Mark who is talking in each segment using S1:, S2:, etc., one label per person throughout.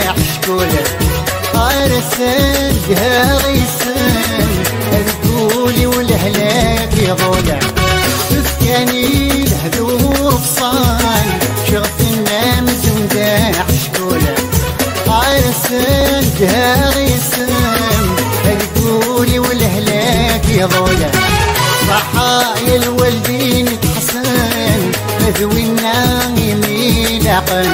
S1: حشكولة أرسلها غيسن القولي والهلاك يضولع سكاني الهدور فصان شغف النامز ومداح حشكولة أرسلها غيسن القولي والهلاك يضولع صحايا الوالدين تحسن مذوينا يميل عقل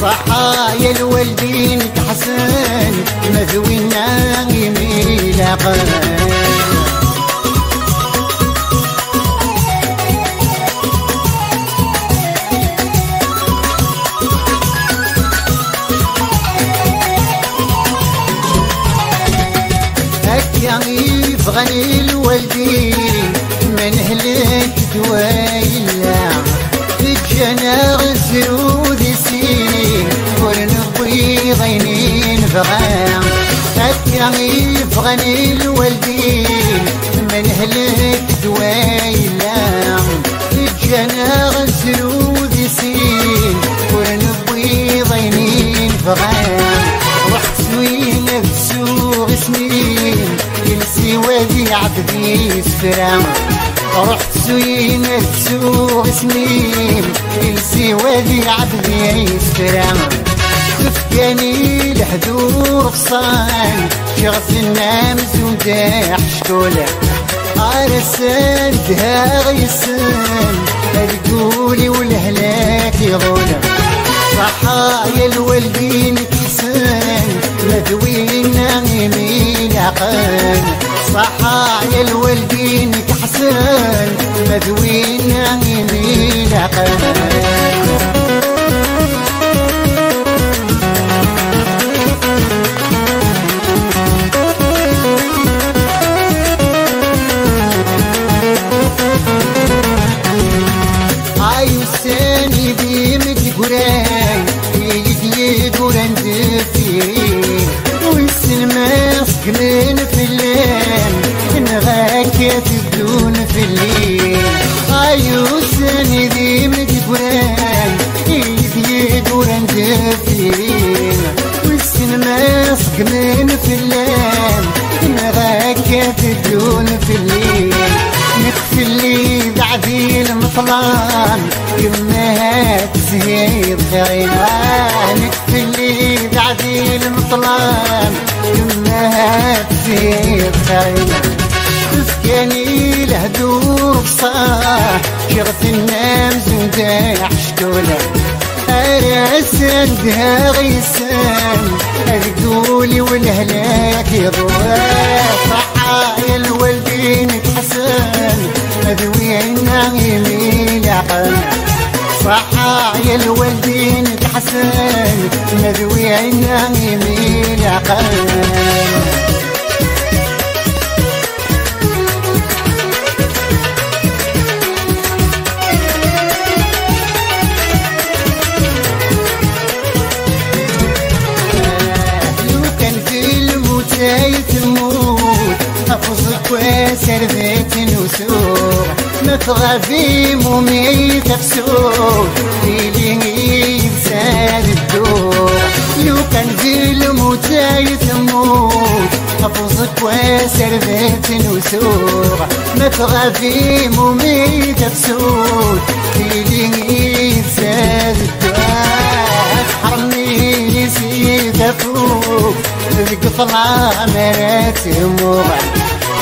S1: صحايا الوالدين تحسن مذوينا يميل عقل هكا يبغني الوالدين من هلك دوايلا الجنا غزرود سين ورنبي ضينين فغام هكا يبغني الوالدين من هلك دوايلا الجنا غزرود سين ورنبي ضينين فغام رحت زوين بسوق سنين ينسي وادي عبدي سفرام رحت زوين بسوق سنين ينسي وادي عبدي سفرام تفكاني الحذور فصان شغف النامز ومداح شكولة أرسلتها غيسن القولي والهلاك يغولة صحايا الوالدين كيسان مذوينا يمين عقل صحايا الوالدين كحسن مذوينا يمين عقل عيساني بيمت قراي يدي قران دفيرين والسلماسك من في الليل نغاك تبدون في الليل عيساني بيمت قراي يدي قران دفيرين والسلماسك من في الليل نغاك تبدون في الليل نخفي اللي بعدي المطلان يمها تزهيد خيرنا نخفي اللي بعدي المطلان يمها تزهيد خيرنا تفكاني الهدور بصاح شغف النامز ومداح شكولة أرسلها غيسان القولي والهلاك يضوى صحايا الوالدين تحسن مذوينا يميل عقل صحايا الوالدين تحسن مذوينا يميل عقل تموت أفوزك وسربت نسوق نطغى في مومي تفسوق ليلي يبساد الدور لو كان في الموت تموت أفوزك وسربت نسوق نطغى في مومي تفسوق ليلي يبساد الدور حرمي نسيت أفوق القفلة مرات موغا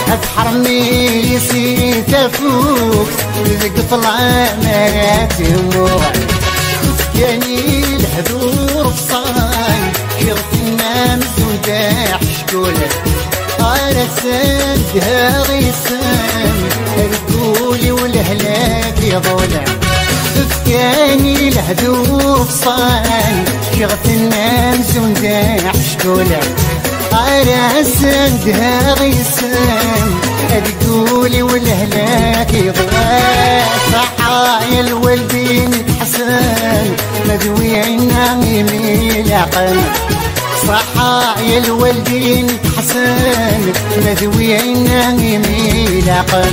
S1: أتحرمي يسيت فوق القفلة مرات موغا تفكاني الحذور فصان شغف النامز وداح شكولة أرسلتها غيسان القولي والهلاك يضولع تفكاني الهدوء فصان شغف النامز وداح شكولة أرسلتها غيسان القولي والهلاك يضوى صحايا الوالدين تحسن مذوينا يميل عقل صحايا الوالدين تحسن مذوينا يميل عقل